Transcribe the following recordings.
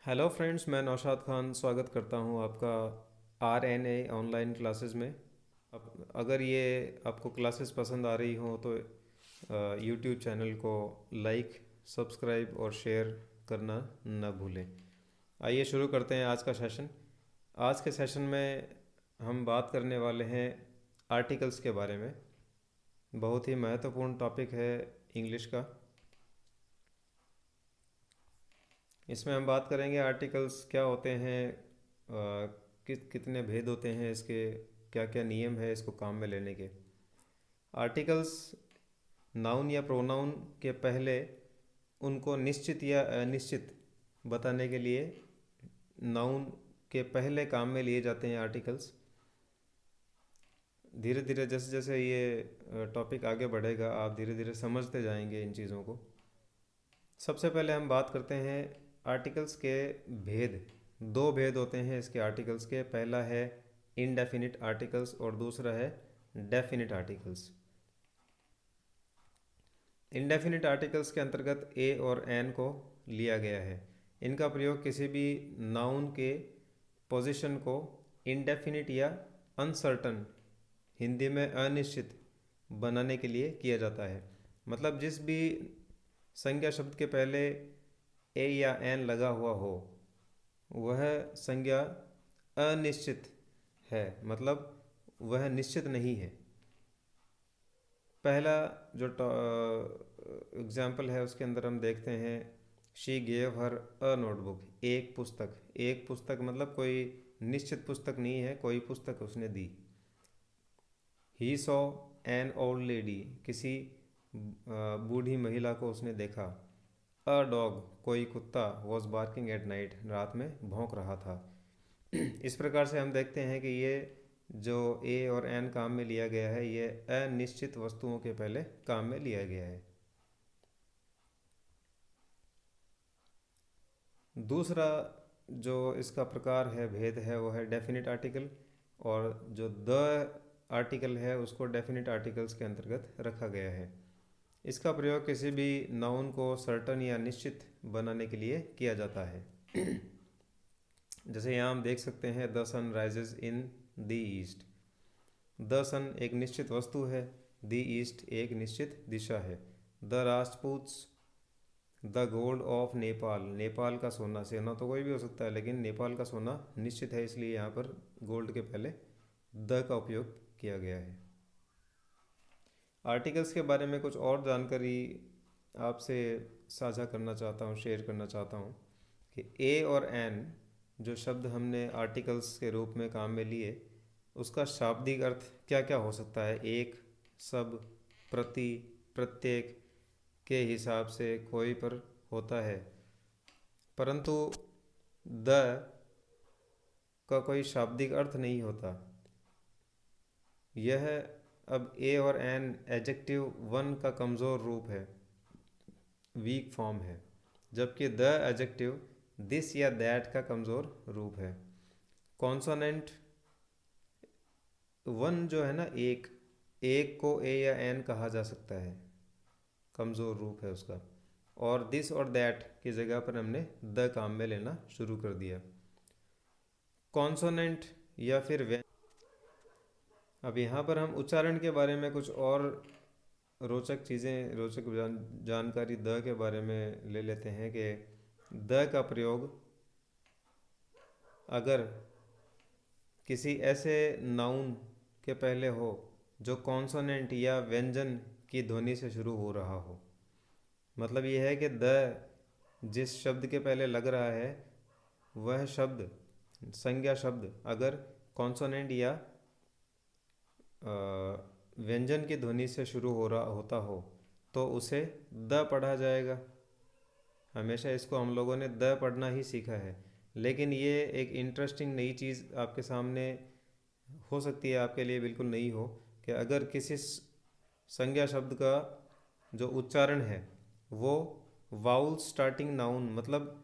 Hello friends, मैं नौशाद खान स्वागत करता हूं आपका RNA ऑनलाइन क्लासेस में। अब अगर ये आपको क्लासेस पसंद आ रही हों तो यूट्यूब चैनल को लाइक, सब्सक्राइब और शेयर करना न भूलें। आइए शुरू करते हैं आज का सेशन। आज के सेशन में हम बात करने वाले हैं आर्टिकल्स के बारे में। बहुत ही महत्वपूर्ण टॉपिक है इंग्लिश का। इसमें हम बात करेंगे आर्टिकल्स क्या होते हैं, कितने भेद होते हैं इसके, क्या क्या नियम है इसको काम में लेने के। आर्टिकल्स नाउन या प्रोनाउन के पहले उनको निश्चित या अनिश्चित बताने के लिए नाउन के पहले काम में लिए जाते हैं आर्टिकल्स। धीरे धीरे जैसे जैसे ये टॉपिक आगे बढ़ेगा आप धीरे धीरे समझते जाएंगे इन चीज़ों को। सबसे पहले हम बात करते हैं आर्टिकल्स के भेद। दो भेद होते हैं इसके आर्टिकल्स के। पहला है इनडेफिनिट आर्टिकल्स और दूसरा है डेफिनिट आर्टिकल्स। इनडेफिनिट आर्टिकल्स के अंतर्गत ए और एन को लिया गया है। इनका प्रयोग किसी भी नाउन के पोजीशन को इनडेफिनिट या अनसर्टन, हिंदी में अनिश्चित, बनाने के लिए किया जाता है। मतलब जिस भी संज्ञा शब्द के पहले ए या एन लगा हुआ हो वह संज्ञा अनिश्चित है, मतलब वह निश्चित नहीं है। पहला जो एग्जाम्पल है उसके अंदर हम देखते हैं, she gave her a notebook. एक पुस्तक, एक पुस्तक मतलब कोई निश्चित पुस्तक नहीं है, कोई पुस्तक उसने दी। He saw an old lady, किसी बूढ़ी महिला को उसने देखा। अ डॉग, कोई कुत्ता, वॉज बार्किंग एट नाइट, रात में भौंक रहा था। इस प्रकार से हम देखते हैं कि ये जो ए और एन काम में लिया गया है ये अनिश्चित वस्तुओं के पहले काम में लिया गया है। दूसरा जो इसका प्रकार है, भेद है, वो है डेफिनिट आर्टिकल। और जो द आर्टिकल है उसको डेफिनिट आर्टिकल्स के अंतर्गत रखा गया है। इसका प्रयोग किसी भी नाउन को सर्टन या निश्चित बनाने के लिए किया जाता है। जैसे यहाँ हम देख सकते हैं, the sun rises in the east. The sun एक निश्चित वस्तु है, द ईस्ट एक निश्चित दिशा है। The Rajputs, the gold of Nepal, Nepal का सोना। सोना तो कोई भी हो सकता है लेकिन नेपाल का सोना निश्चित है, इसलिए यहाँ पर गोल्ड के पहले द का उपयोग किया गया है। आर्टिकल्स के बारे में कुछ और जानकारी आपसे साझा करना चाहता हूँ, शेयर करना चाहता हूँ कि ए और एन जो शब्द हमने आर्टिकल्स के रूप में काम में लिए उसका शाब्दिक अर्थ क्या क्या हो सकता है। एक, सब, प्रति, प्रत्येक के हिसाब से कोई पर होता है, परंतु द का कोई शाब्दिक अर्थ नहीं होता। यह अब ए और एन एडजेक्टिव वन का कमज़ोर रूप है, वीक फॉर्म है, जबकि द एडजेक्टिव दिस या दैट का कमज़ोर रूप है। कॉन्सोनेंट वन जो है ना, एक, एक को ए या एन कहा जा सकता है, कमज़ोर रूप है उसका। और दिस और दैट की जगह पर हमने द काम में लेना शुरू कर दिया। कॉन्सोनेंट या फिर अब यहाँ पर हम उच्चारण के बारे में कुछ और रोचक चीज़ें, रोचक जानकारी द के बारे में ले लेते हैं कि द का प्रयोग अगर किसी ऐसे नाउन के पहले हो जो कॉन्सोनेंट या व्यंजन की ध्वनि से शुरू हो रहा हो। मतलब यह है कि द जिस शब्द के पहले लग रहा है वह शब्द, संज्ञा शब्द, अगर कॉन्सोनेंट या व्यंजन की ध्वनि से शुरू हो रहा होता हो तो उसे द पढ़ा जाएगा। हमेशा इसको हम लोगों ने द पढ़ना ही सीखा है, लेकिन ये एक इंटरेस्टिंग नई चीज़ आपके सामने हो सकती है, आपके लिए बिल्कुल नई हो, कि अगर किसी संज्ञा शब्द का जो उच्चारण है वो वाउल स्टार्टिंग नाउन, मतलब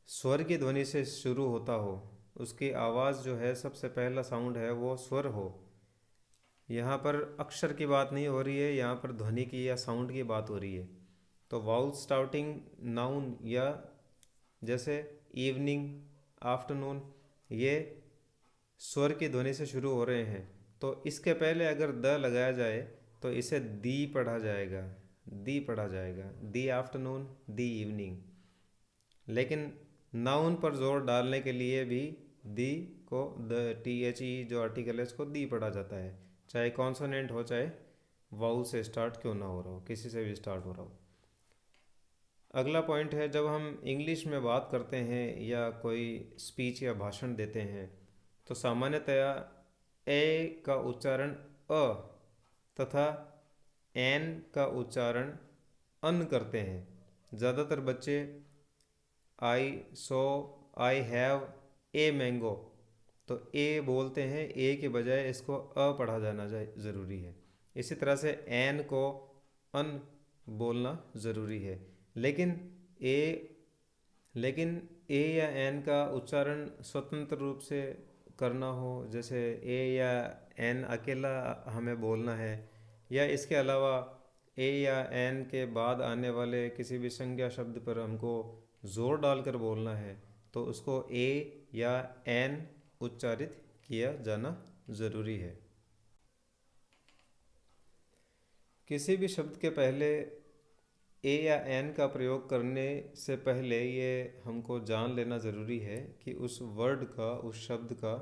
स्वर की ध्वनि से शुरू होता हो, उसकी आवाज़ जो है सबसे पहला साउंड है वो स्वर हो। यहाँ पर अक्षर की बात नहीं हो रही है, यहाँ पर ध्वनि की या साउंड की बात हो रही है। तो वाउल स्टार्टिंग नाउन या जैसे इवनिंग, आफ्टरनून, ये स्वर की ध्वनि से शुरू हो रहे हैं, तो इसके पहले अगर द लगाया जाए तो इसे दी पढ़ा जाएगा, दी पढ़ा जाएगा, दी आफ्टरनून, दी इवनिंग। लेकिन नाउन पर जोर डालने के लिए भी दी को, द टी एच ई जो आर्टिकल है इसको दी पढ़ा जाता है, चाहे कॉन्सोनेंट हो चाहे वाउल से स्टार्ट क्यों ना हो रहा हो, किसी से भी स्टार्ट हो रहा हो। अगला पॉइंट है, जब हम इंग्लिश में बात करते हैं या कोई स्पीच या भाषण देते हैं तो सामान्यतया ए का उच्चारण अ तथा एन का उच्चारण अन करते हैं। ज़्यादातर बच्चे आई सो, आई हैव ए मैंगो, तो ए बोलते हैं, ए के बजाय इसको अ पढ़ा जाना ज़रूरी है। इसी तरह से एन को अन बोलना ज़रूरी है। लेकिन ए लेकिन ए या एन का उच्चारण स्वतंत्र रूप से करना हो, जैसे ए या एन अकेला हमें बोलना है, या इसके अलावा ए या एन के बाद आने वाले किसी भी संज्ञा शब्द पर हमको ज़ोर डालकर बोलना है, तो उसको ए या एन उच्चारित किया जाना ज़रूरी है। किसी भी शब्द के पहले ए या एन का प्रयोग करने से पहले ये हमको जान लेना ज़रूरी है कि उस वर्ड का, उस शब्द का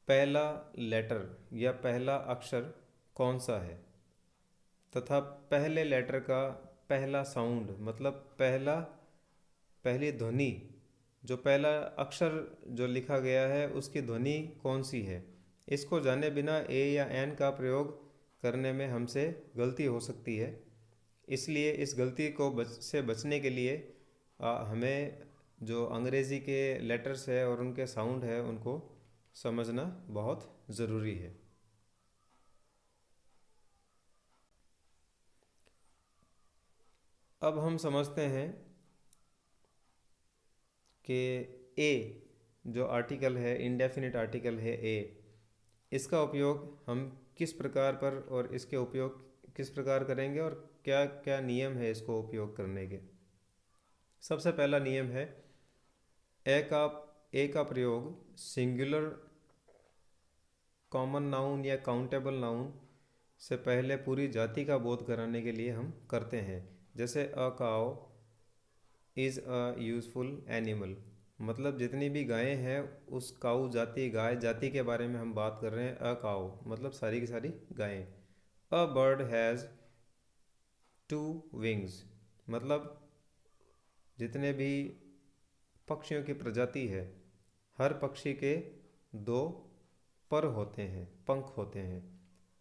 पहला लेटर या पहला अक्षर कौन सा है, तथा पहले लेटर का पहला साउंड, मतलब पहली ध्वनि, जो पहला अक्षर जो लिखा गया है उसकी ध्वनि कौन सी है। इसको जाने बिना ए या एन का प्रयोग करने में हमसे गलती हो सकती है। इसलिए इस गलती को से बचने के लिए हमें जो अंग्रेज़ी के लेटर्स है और उनके साउंड है उनको समझना बहुत ज़रूरी है। अब हम समझते हैं कि ए जो आर्टिकल है, इंडेफिनिट आर्टिकल है ए, इसका उपयोग हम किस प्रकार पर और इसके उपयोग किस प्रकार करेंगे और क्या क्या नियम है इसको उपयोग करने के। सबसे पहला नियम है, ए का प्रयोग सिंगुलर कॉमन नाउन या काउंटेबल नाउन से पहले पूरी जाति का बोध कराने के लिए हम करते हैं। जैसे अ काओ इज़ अ यूज़फुल एनिमल, मतलब जितनी भी गायें हैं उस काऊ जाति, गाय जाति के बारे में हम बात कर रहे हैं। अ काओ मतलब सारी की सारी गायें। अ बर्ड हैज़ 2 विंग्स, मतलब जितने भी पक्षियों की प्रजाति है हर पक्षी के 2 पर होते हैं, पंख होते हैं,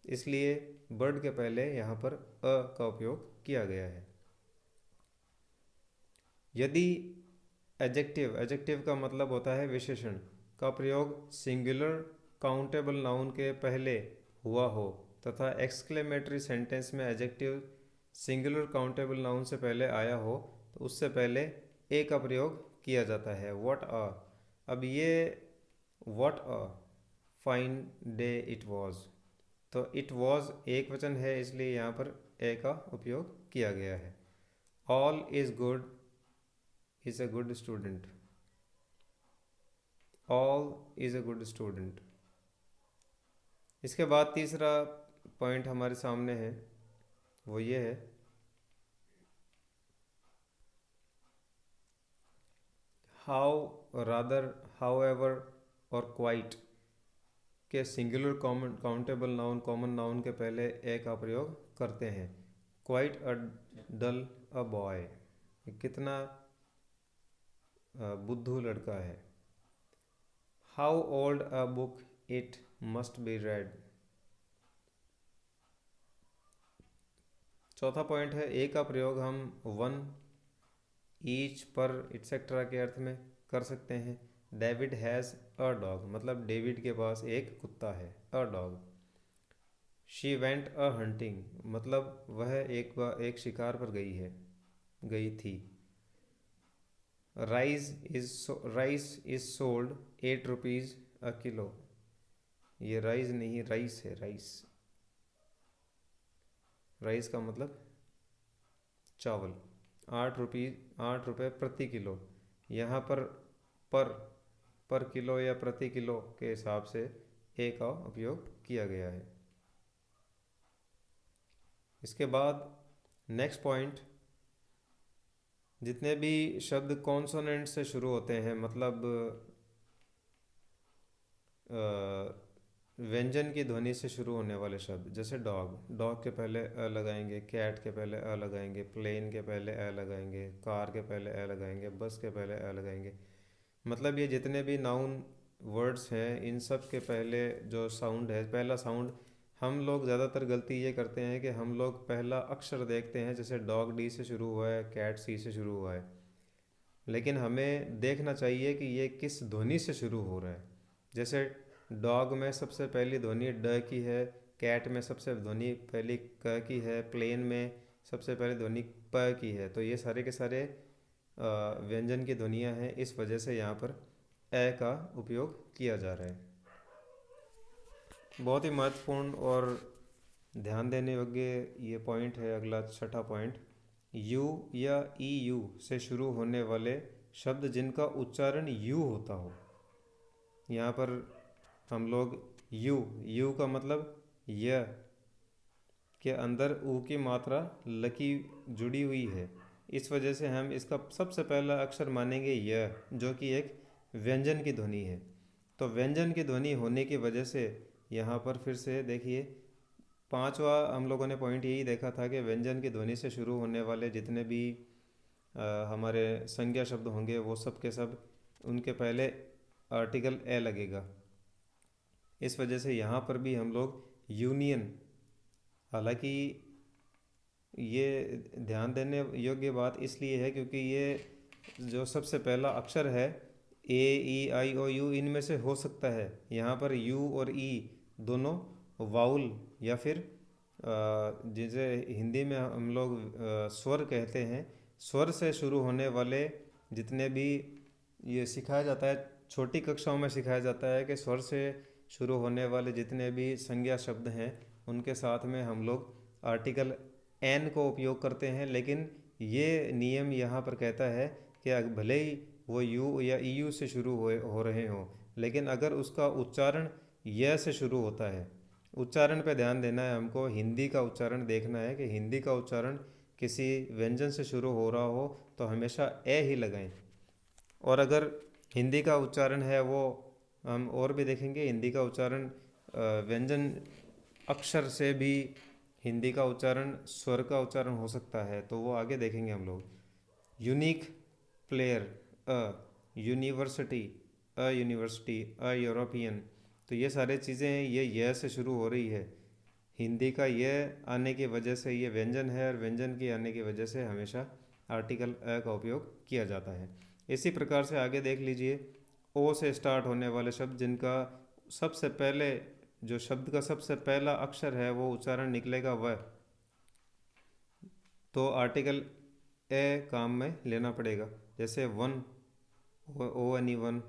इसलिए बर्ड के पहले यहाँ पर अ का उपयोग किया गया है। यदि एडजेक्टिव का मतलब होता है विशेषण, का प्रयोग सिंगुलर काउंटेबल नाउन के पहले हुआ हो तथा एक्सक्लेमेटरी सेंटेंस में एडजेक्टिव सिंगुलर काउंटेबल नाउन से पहले आया हो तो उससे पहले ए का प्रयोग किया जाता है। व्हाट अ, अब ये what a fine day it was, तो इट वॉज एक वचन है इसलिए यहाँ पर ए का उपयोग किया गया है। All is good is a good student, all is a good student। इसके बाद तीसरा पॉइंट हमारे सामने है, वो ये है, हाउ, रादर, हाउएवर और क्वाइट के singular countable noun common noun के पहले ए का प्रयोग करते हैं। Quite a dull a boy, कितना बुद्धू लड़का है। How old a book it must be red. चौथा पॉइंट है, ए का प्रयोग हम वन, ईच, पर, एटसेट्रा के अर्थ में कर सकते हैं। डेविड हैज़ अ डॉग, मतलब डेविड के पास एक कुत्ता है, a dog. She went a hunting, मतलब वह एक शिकार पर गई थी। Rice is sold 8 rupees a kilo, ये राइस नहीं राइस है, राइस का मतलब चावल। 8 रुपये प्रति किलो, यहाँ पर पर किलो या प्रति किलो के हिसाब से ए का उपयोग किया गया है। इसके बाद नेक्स्ट पॉइंट, जितने भी शब्द कॉन्सोनेंट से शुरू होते हैं, मतलब व्यंजन की ध्वनि से शुरू होने वाले शब्द, जैसे डॉग, डॉग के पहले अ लगाएंगे, कैट के पहले अ लगाएंगे, प्लेन के पहले अ लगाएंगे, कार के पहले अ लगाएंगे, बस के पहले अ लगाएंगे। मतलब ये जितने भी नाउन वर्ड्स हैं, इन सब के पहले जो साउंड है, पहला साउंड, हम लोग ज़्यादातर गलती ये करते हैं कि हम लोग पहला अक्षर देखते हैं, जैसे डॉग डी से शुरू हुआ है, कैट सी से शुरू हुआ है, लेकिन हमें देखना चाहिए कि ये किस ध्वनि से शुरू हो रहा है। जैसे डॉग में सबसे पहली ध्वनि ड की है, कैट में सबसे ध्वनि पहली क की है, प्लेन में सबसे पहले ध्वनि प की है। तो ये सारे के सारे व्यंजन की ध्वनियाँ हैं, इस वजह से यहाँ पर ए का उपयोग किया जा रहा है। बहुत ही महत्वपूर्ण और ध्यान देने योग्य ये पॉइंट है। अगला छठा पॉइंट, यू या ई यू से शुरू होने वाले शब्द जिनका उच्चारण यू होता हो। यहाँ पर हम लोग यू का मतलब य के अंदर ऊ की मात्रा लकी जुड़ी हुई है, इस वजह से हम इसका सबसे पहला अक्षर मानेंगे य, जो कि एक व्यंजन की ध्वनि है। तो व्यंजन की ध्वनि होने की वजह से यहाँ पर फिर से देखिए, पांचवा हम लोगों ने पॉइंट यही देखा था कि व्यंजन की ध्वनि से शुरू होने वाले जितने भी हमारे संज्ञा शब्द होंगे, वो सब के सब उनके पहले आर्टिकल ए लगेगा। इस वजह से यहाँ पर भी हम लोग यूनियन, हालांकि ये ध्यान देने योग्य बात इसलिए है क्योंकि ये जो सबसे पहला अक्षर है, ए ई आई ओ यू, इनमें से हो सकता है यहाँ पर यू और ई दोनों वाउल या फिर जिसे हिंदी में हम लोग स्वर कहते हैं, स्वर से शुरू होने वाले जितने भी, ये सिखाया जाता है छोटी कक्षाओं में, सिखाया जाता है कि स्वर से शुरू होने वाले जितने भी संज्ञा शब्द हैं उनके साथ में हम लोग आर्टिकल एन को उपयोग करते हैं। लेकिन ये नियम यहाँ पर कहता है कि भले ही वो यू या ई यू से शुरू हो रहे हों, लेकिन अगर उसका उच्चारण य से शुरू होता है, उच्चारण पे ध्यान देना है हमको, हिंदी का उच्चारण देखना है कि हिंदी का उच्चारण किसी व्यंजन से शुरू हो रहा हो तो हमेशा ए ही लगाएं। और अगर हिंदी का उच्चारण है, वो हम और भी देखेंगे, हिंदी का उच्चारण व्यंजन अक्षर से भी हिंदी का उच्चारण, स्वर का उच्चारण हो सकता है, तो वो आगे देखेंगे हम लोग। यूनिक प्लेयर अ, यूनिवर्सिटी अ, यूनिवर्सिटी अ, यूरोपियन, तो ये सारी चीज़ें हैं, ये य से शुरू हो रही है। हिंदी का ये आने की वजह से ये व्यंजन है, और व्यंजन की आने की वजह से हमेशा आर्टिकल अ का उपयोग किया जाता है। इसी प्रकार से आगे देख लीजिए, ओ से स्टार्ट होने वाले शब्द जिनका सबसे पहले, जो शब्द का सबसे पहला अक्षर है वो उच्चारण निकलेगा व, तो आर्टिकल ए काम में लेना पड़ेगा। जैसे one, O N E one,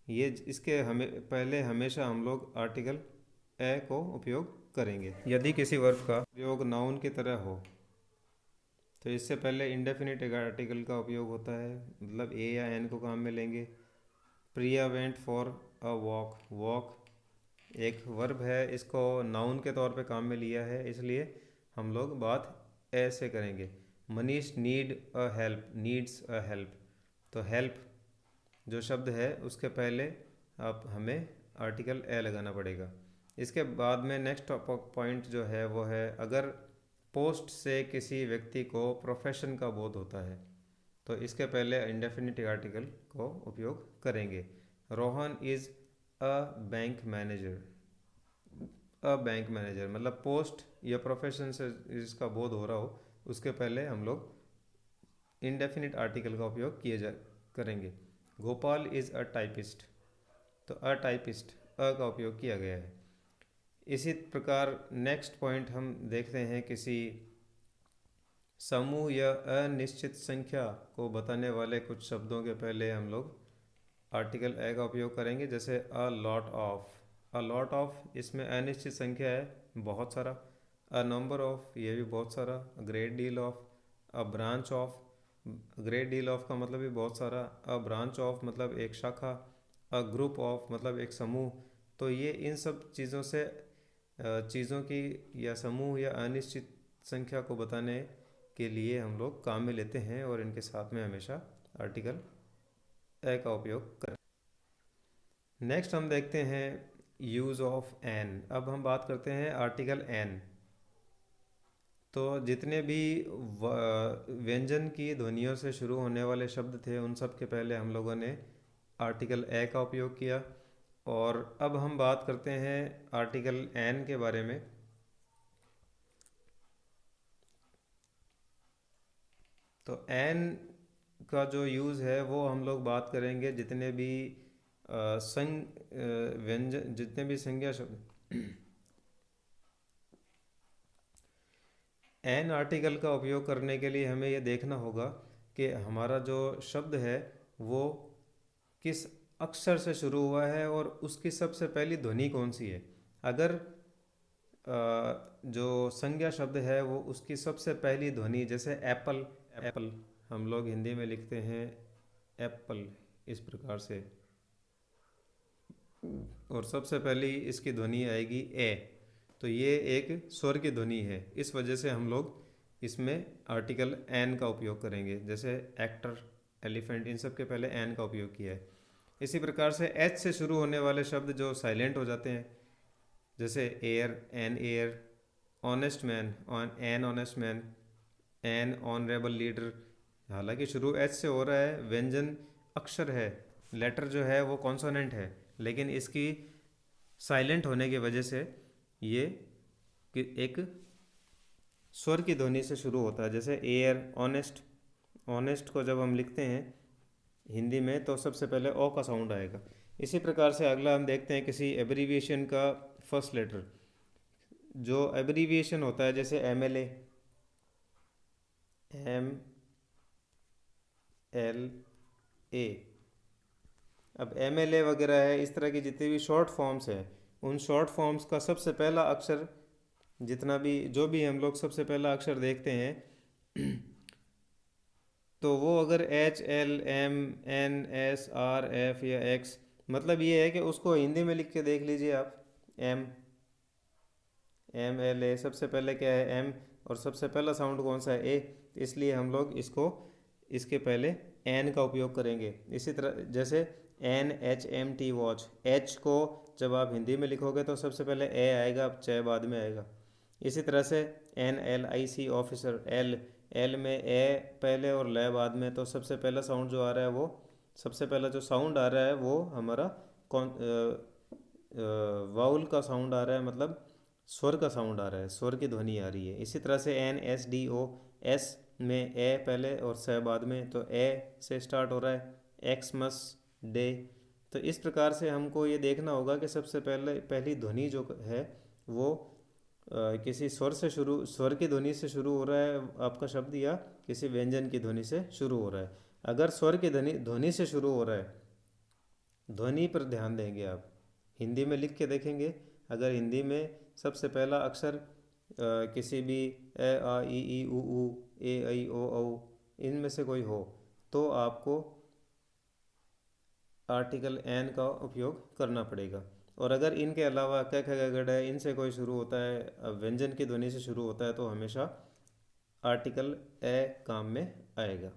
ये इसके हमें पहले हमेशा हम लोग आर्टिकल ए को उपयोग करेंगे। यदि किसी वर्ब का उपयोग नाउन की तरह हो तो इससे पहले इंडेफिनिट आर्टिकल का उपयोग होता है, मतलब ए या एन को काम में लेंगे। Priya went for a walk, walk एक वर्ब है, इसको नाउन के तौर पे काम में लिया है, इसलिए हम लोग बात ए से करेंगे। Manish need a help, needs a help, तो हेल्प जो शब्द है उसके पहले अब हमें आर्टिकल ए लगाना पड़ेगा। इसके बाद में नेक्स्ट पॉइंट जो है वो है, अगर पोस्ट से किसी व्यक्ति को प्रोफेशन का बोध होता है तो इसके पहले इंडेफिनिट आर्टिकल को उपयोग करेंगे। Rohan is a bank manager, a bank manager मतलब पोस्ट या प्रोफेशन से जिसका बोध हो रहा हो उसके पहले हम लोग इंडेफिनिट आर्टिकल का उपयोग करेंगे। गोपाल इज़ अ टाइपिस्ट, तो अ टाइपिस्ट, अ का उपयोग किया गया है। इसी प्रकार नेक्स्ट पॉइंट हम देखते हैं, किसी समूह या अनिश्चित संख्या को बताने वाले कुछ शब्दों के पहले हम लोग आर्टिकल ए का उपयोग करेंगे। जैसे a lot of, a lot of, इसमें अनिश्चित संख्या है, बहुत सारा। अ नंबर ऑफ, ये भी बहुत सारा। Great deal of, a branch of, great deal of का मतलब भी बहुत सारा, अ ब्रांच ऑफ मतलब एक शाखा, अ ग्रुप ऑफ मतलब एक समूह। तो ये इन सब चीज़ों से चीज़ों की या समूह या अनिश्चित संख्या को बताने के लिए हम लोग काम में लेते हैं और इनके साथ में हमेशा आर्टिकल ए का उपयोग करें। नेक्स्ट हम देखते हैं यूज़ ऑफ एन। अब हम बात करते हैं आर्टिकल एन। तो जितने भी व्यंजन की ध्वनियों से शुरू होने वाले शब्द थे उन सब के पहले हम लोगों ने आर्टिकल ए का उपयोग किया। और अब हम बात करते हैं आर्टिकल एन के बारे में। तो एन का जो यूज़ है वो हम लोग बात करेंगे जितने भी व्यंजन, जितने भी संज्ञा शब्द एन आर्टिकल का उपयोग करने के लिए हमें यह देखना होगा कि हमारा जो शब्द है वो किस अक्षर से शुरू हुआ है और उसकी सबसे पहली ध्वनि कौन सी है। अगर जो संज्ञा शब्द है वो उसकी सबसे पहली ध्वनि, जैसे एप्पल, एप्पल हम लोग हिंदी में लिखते हैं एप्पल इस प्रकार से, और सबसे पहली इसकी ध्वनि आएगी ए। तो ये एक स्वर की ध्वनि है, इस वजह से हम लोग इसमें आर्टिकल एन का उपयोग करेंगे। जैसे एक्टर, एलिफेंट, इन सब के पहले एन का उपयोग किया है। इसी प्रकार से एच से शुरू होने वाले शब्द जो साइलेंट हो जाते हैं, जैसे air, an air, honest man, on an honest man, an honourable leader. हालांकि शुरू एच से हो रहा है, व्यंजन अक्षर है, लेटर जो है वो कॉन्सोनेंट है, लेकिन इसकी साइलेंट होने की वजह से ये एक स्वर की ध्वनि से शुरू होता है। जैसे एयर, ऑनेस्ट, ऑनेस्ट को जब हम लिखते हैं हिंदी में तो सबसे पहले ओ का साउंड आएगा। इसी प्रकार से अगला हम देखते हैं किसी एब्रीविएशन का फर्स्ट लेटर। जो एब्रीविएशन होता है जैसे M L A, M L A, अब एम एल ए वगैरह है, इस तरह की जितनी भी शॉर्ट फॉर्म्स हैं उन शॉर्ट फॉर्म्स का सबसे पहला अक्षर, जितना भी जो भी हम लोग सबसे पहला अक्षर देखते हैं तो वो अगर H L M N S R F या एक्स, मतलब ये है कि उसको हिंदी में लिख के देख लीजिए आप। एम, एम एल ए, सबसे पहले क्या है एम, और सबसे पहला साउंड कौन सा है ए, इसलिए हम लोग इसको इसके पहले एन का उपयोग करेंगे। इसी तरह जैसे N H M T watch, H को जब आप हिंदी में लिखोगे तो सबसे पहले ए आएगा, च बाद में आएगा। इसी तरह से N L I C officer, L, L में ए पहले और ल बाद में, तो सबसे पहला साउंड जो आ रहा है वो, सबसे पहला जो साउंड आ रहा है वो हमारा कौन, वाउल का साउंड आ रहा है, मतलब स्वर का साउंड आ रहा है, स्वर की ध्वनि आ रही है। इसी तरह से N S D O, S में ए पहले और स बाद में, तो ए से स्टार्ट हो रहा है, एक्समस डे। तो इस प्रकार से हमको ये देखना होगा कि सबसे पहली ध्वनि जो है वो किसी स्वर से शुरू, स्वर की ध्वनि से शुरू हो रहा है आपका शब्द, या किसी व्यंजन की ध्वनि से शुरू हो रहा है। अगर स्वर की ध्वनि ध्वनि से शुरू हो रहा है, ध्वनि पर ध्यान देंगे आप, हिंदी में लिख के देखेंगे। अगर हिंदी में सबसे पहला अक्षर किसी भी ए आ ई उ ए ऐ ओ औ इनमें से कोई हो तो आपको आर्टिकल एन का उपयोग करना पड़ेगा। और अगर इनके अलावा क ख ग घ है, इनसे कोई शुरू होता है, व्यंजन की ध्वनि से शुरू होता है, तो हमेशा आर्टिकल ए काम में आएगा।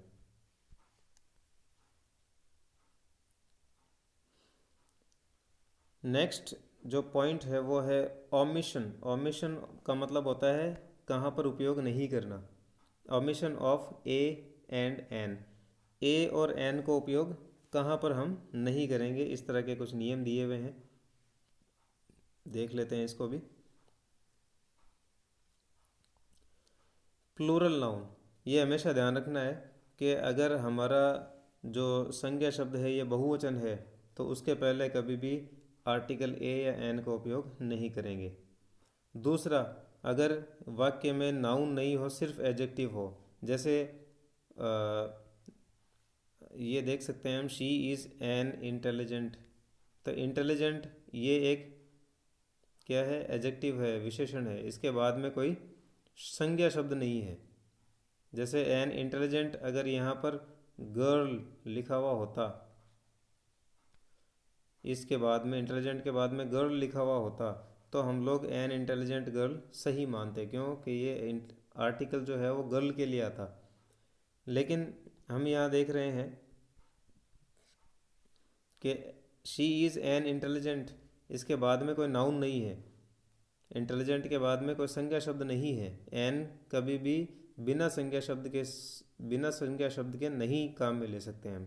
नेक्स्ट जो पॉइंट है वो है ओमिशन। ओमिशन का मतलब होता है कहाँ पर उपयोग नहीं करना। Omission of a and an, a और एन को उपयोग कहाँ पर हम नहीं करेंगे, इस तरह के कुछ नियम दिए हुए हैं, देख लेते हैं इसको भी। प्लूरल नाउन, ये हमेशा ध्यान रखना है कि अगर हमारा जो संज्ञा शब्द है ये बहुवचन है तो उसके पहले कभी भी आर्टिकल ए या एन का उपयोग नहीं करेंगे। दूसरा, अगर वाक्य में नाउन नहीं हो, सिर्फ एडजेक्टिव हो, जैसे ये देख सकते हैं हम, शी इज़ एन इंटेलिजेंट। तो इंटेलिजेंट ये एक क्या है, एडजेक्टिव है, विशेषण है, इसके बाद में कोई संज्ञा शब्द नहीं है। जैसे एन इंटेलिजेंट, अगर यहाँ पर गर्ल लिखा हुआ होता, इसके बाद में इंटेलिजेंट के बाद में गर्ल लिखा हुआ होता, तो हम लोग एन इंटेलिजेंट गर्ल सही मानते, क्योंकि ये आर्टिकल जो है वो गर्ल के लिए आता। लेकिन हम यहाँ देख रहे हैं कि शी इज़ एन इंटेलिजेंट, इसके बाद में कोई नाउन नहीं है, इंटेलिजेंट के बाद में कोई संज्ञा शब्द नहीं है। एन कभी भी बिना संज्ञा शब्द के नहीं काम में ले सकते हैं हम।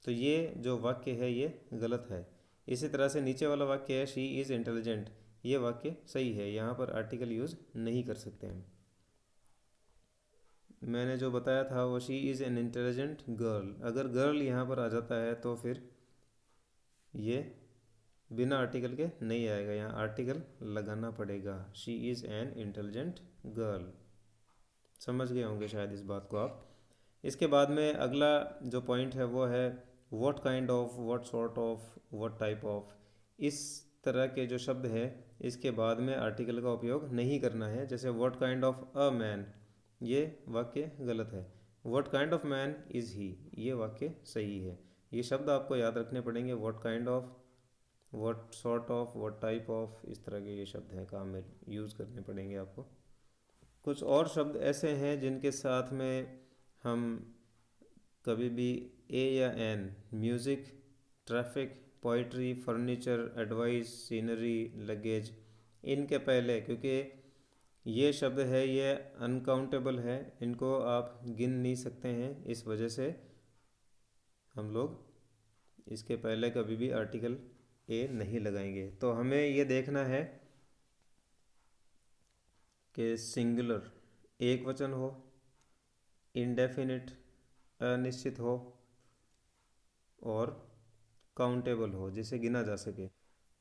तो ये जो वाक्य है ये गलत है। इसी तरह से नीचे वाला वाक्य है शी इज़ इंटेलिजेंट, ये वाक्य सही है, यहाँ पर आर्टिकल यूज़ नहीं कर सकते हम। मैंने जो बताया था वो she is an intelligent girl, अगर गर्ल यहाँ पर आ जाता है तो फिर ये बिना आर्टिकल के नहीं आएगा, यहाँ आर्टिकल लगाना पड़ेगा। She is an intelligent girl. समझ गए होंगे शायद इस बात को आप। इसके बाद में अगला जो पॉइंट है वो है what kind of, what sort of, what type of. इस तरह के जो शब्द है इसके बाद में आर्टिकल का उपयोग नहीं करना है। जैसे what kind of a man, ये वाक्य गलत है। What kind of man is he, ये वाक्य सही है। ये शब्द आपको याद रखने पड़ेंगे, what kind of, what sort of, what type of, इस तरह के ये शब्द हैं, काम में यूज़ करने पड़ेंगे आपको। कुछ और शब्द ऐसे हैं जिनके साथ में हम कभी भी ए या an, music, traffic, poetry, furniture, advice, scenery, luggage, इनके पहले, क्योंकि ये शब्द है ये अनकाउंटेबल है, इनको आप गिन नहीं सकते हैं, इस वजह से हम लोग इसके पहले कभी भी आर्टिकल ए नहीं लगाएंगे। तो हमें ये देखना है कि सिंगुलर एक वचन हो, इंडेफिनिट अनिश्चित हो, और काउंटेबल हो जिसे गिना जा सके।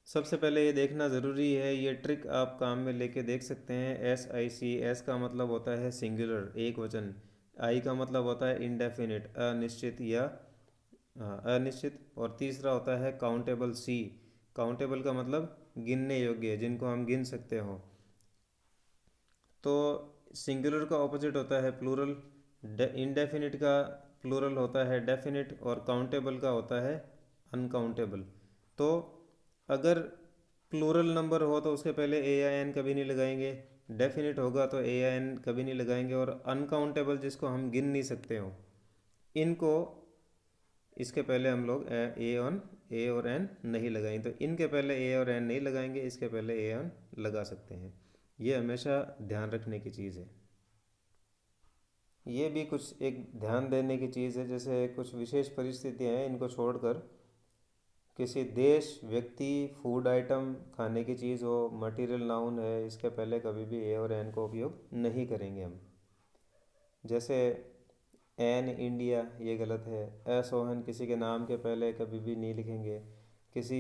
सबसे पहले ये देखना ज़रूरी है, ये ट्रिक आप काम में लेके देख सकते हैं। एस आई सी, एस का मतलब होता है सिंगुलर एक वचन, आई का मतलब होता है इंडेफिनिट अनिश्चित या अनिश्चित, और तीसरा होता है काउंटेबल सी, काउंटेबल का मतलब गिनने योग्य, जिनको हम गिन सकते हो। तो सिंगुलर का ऑपोजिट होता है प्लूरल, इंडेफिनिट का प्लूरल होता है डेफिनिट, और काउंटेबल का होता है अनकाउंटेबल। तो अगर प्लूरल नंबर हो तो उसके पहले ए या एन कभी नहीं लगाएंगे, डेफिनिट होगा तो ए या एन कभी नहीं लगाएंगे, और अनकाउंटेबल जिसको हम गिन नहीं सकते हो, इनको इसके पहले हम लोग ए और एन नहीं लगाएंगे। तो इनके पहले ए और एन नहीं लगाएंगे, इसके पहले ए एन लगा सकते हैं। ये हमेशा ध्यान रखने की चीज़ है। ये भी कुछ एक ध्यान देने की चीज़ है, जैसे कुछ विशेष परिस्थितियाँ हैं, इनको छोड़कर किसी देश, व्यक्ति, फूड आइटम, खाने की चीज़ हो, मटेरियल नाउन है, इसके पहले कभी भी ए और एन का उपयोग नहीं करेंगे हम। जैसे एन इंडिया, ये गलत है। असोहन, किसी के नाम के पहले कभी भी नहीं लिखेंगे। किसी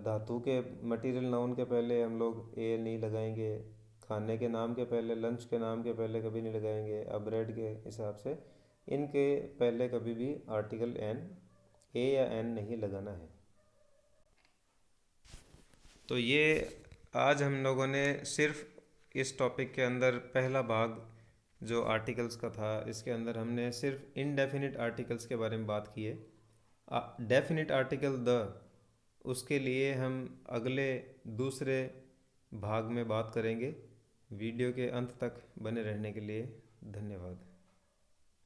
धातु के मटेरियल नाउन के पहले हम लोग ए नहीं लगाएंगे। खाने के नाम के पहले, लंच के नाम के पहले कभी नहीं लगाएंगे। अब ब्रेड के हिसाब से इनके पहले कभी भी आर्टिकल एन, ए या एन नहीं लगाना है। तो ये आज हम लोगों ने सिर्फ इस टॉपिक के अंदर पहला भाग जो आर्टिकल्स का था, इसके अंदर हमने सिर्फ इनडेफिनिट आर्टिकल्स के बारे में बात की है। डेफिनिट आर्टिकल द, उसके लिए हम अगले दूसरे भाग में बात करेंगे। वीडियो के अंत तक बने रहने के लिए धन्यवाद।